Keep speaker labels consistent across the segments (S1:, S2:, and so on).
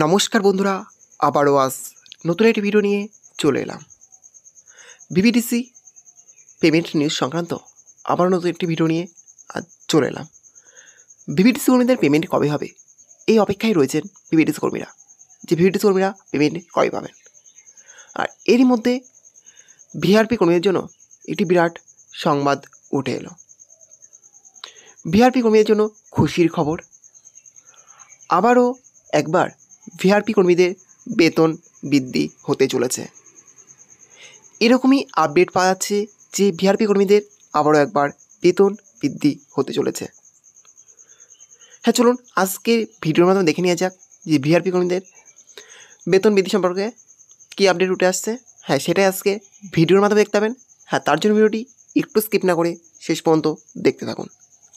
S1: নমস্কার বন্ধুরা, আবারও আজ নতুন একটি ভিডিও নিয়ে চলে এলাম। বিবিডিসি পেমেন্ট নিউজ সংক্রান্ত আবারও নতুন একটি ভিডিও নিয়ে আজ চলে এলাম। বিবিডিসি কর্মীদের পেমেন্ট কবে হবে এই অপেক্ষায় রয়েছেন বিবিডিসি কর্মীরা, যে বিবিডিসি কর্মীরা পেমেন্ট কবে পাবেন। আর এরই মধ্যে ভিআরপি কর্মীদের জন্য একটি বিরাট সংবাদ উঠে এলো। ভিআরপি কর্মীদের জন্য খুশির খবর, আবারও একবার ভিআরপি কর্মীদের বেতন বৃদ্ধি হতে চলেছে। এরকমই আপডেট পাওয়া যাচ্ছে যে ভিআরপি কর্মীদের আবারও একবার বেতন বৃদ্ধি হতে চলেছে। হ্যাঁ, চলুন আজকে ভিডিওর মাধ্যমে দেখে নেওয়া যাক যে ভিআরপি কর্মীদের বেতন বৃদ্ধি সম্পর্কে কী আপডেট উঠে আসছে। হ্যাঁ, সেটাই আজকে ভিডিওর মাধ্যমে দেখতে পাবেন। হ্যাঁ, তার জন্য ভিডিওটি একটু স্কিপ না করে শেষ পর্যন্ত দেখতে থাকুন।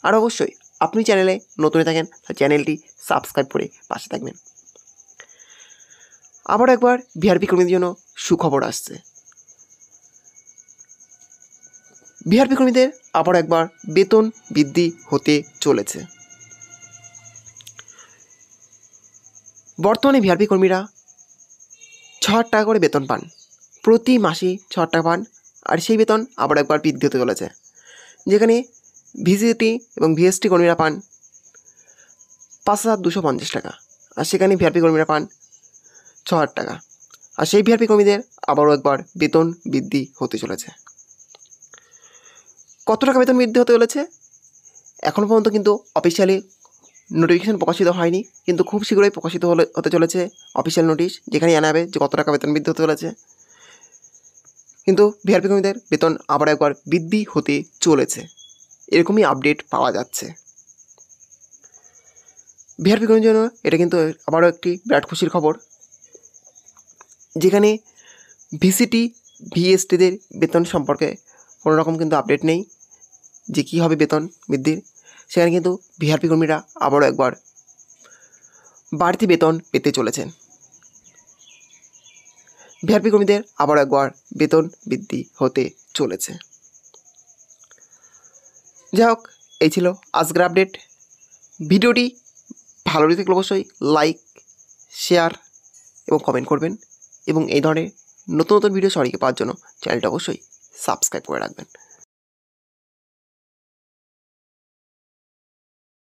S1: আর অবশ্যই আপনি চ্যানেলে নতুন থাকেন তাহলে চ্যানেলটি সাবস্ক্রাইব করে পাশে থাকবেন। আবার একবার ভিআরপি কর্মীদের জন্য সুখবর আসছে। ভিআরপি কর্মীদের আবার একবার বেতন বৃদ্ধি হতে চলেছে। বর্তমানে ভিআরপি কর্মীরা 6,000 টাকা করে বেতন পান, প্রতি মাসে 6,000 টাকা পান। আর সেই বেতন আবার একবার বৃদ্ধি হতে চলেছে, যেখানে ভিজিটি এবং ভিএসটি কর্মীরা পান 5,250 টাকা, আর সেখানে ভিআরপি কর্মীরা পান 6,000 টাকা। আর সেই ভিআরপি কর্মীদের আবারও একবার বেতন বৃদ্ধি হতে চলেছে। কত টাকা বেতন বৃদ্ধি হতে চলেছে এখনও পর্যন্ত কিন্তু অফিসিয়ালি নোটিফিকেশন প্রকাশিত হয়নি, কিন্তু খুব শীঘ্রই প্রকাশিত হতে চলেছে অফিসিয়াল নোটিশ, যেখানে জানাবে যে কত টাকা বেতন বৃদ্ধি হতে চলেছে। কিন্তু ভিআরপি কর্মীদের বেতন আবার একবার বৃদ্ধি হতে চলেছে, এরকমই আপডেট পাওয়া যাচ্ছে। ভিআরপি কর্মীদের জন্য এটা কিন্তু আবারও একটি বিরাট খুশির খবর, যেখানে ভিসিটি ভিএসটিদের বেতন সম্পর্কে কোনো রকম কিন্তু আপডেট নেই যে কী হবে বেতন বৃদ্ধির। সেখানে কিন্তু ভিআরপি কর্মীরা আবারও একবার বাড়তি বেতন পেতে চলেছেন। ভিআরপি কর্মীদের আবার একবার বেতন বৃদ্ধি হতে চলেছে। যাই হোক, এই ছিল আজকের আপডেট। ভিডিওটি ভালো লেগে থাকলে অবশ্যই লাইক, শেয়ার এবং কমেন্ট করবেন, এবং এই ধরনের নতুন নতুন ভিডিও সবাইকে পাওয়ার জন্য চ্যানেলটা অবশ্যই সাবস্ক্রাইব করে রাখবেন।